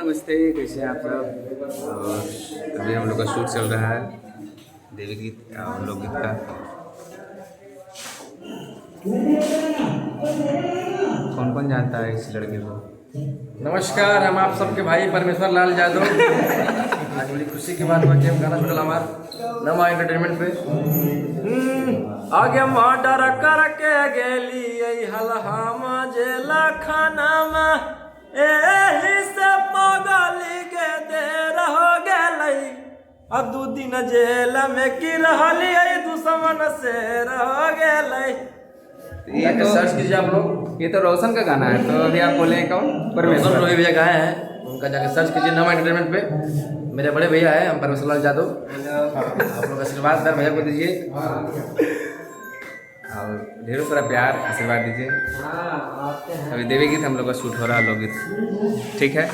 नमस्ते, कैसे हैं आप सब। और अभी हम लोग का शूट चल रहा है देवी गीत और लोकगीत का। कौन कौन जानता है इस लड़के को? नमस्कार, हम आप सबके भाई परमेश्वर लाल यादव। आज बड़ी खुशी की बात बच्चे हम गाना छुटल हमार नमा एंटरटेनमेंट पे। आगे मर्डर करके गेली हलहाम जेला खानामा एही से पगली के देर हो गेलै। अब 2 दिन जेल में की रहली दुश्मन से रह गेलै। ये तो सर्च कीजिए आप लोग, ये तो रोशन का गाना है। तो अभी आप बोले कौन? परमेश्वर रोही भैया गाए हैं, उनका जाके सर्च कीजिए नमा एंटरटेनमेंट पे। मेरे बड़े भैया है, हम परमेश्वर लाल यादव। आप लोग आशीर्वाद दर भैया को दीजिए और ढेरों सारा प्यार आशीर्वाद दीजिए। अभी देवी गीत हम लोग का शूट हो रहा है, लोकगीत। ठीक है।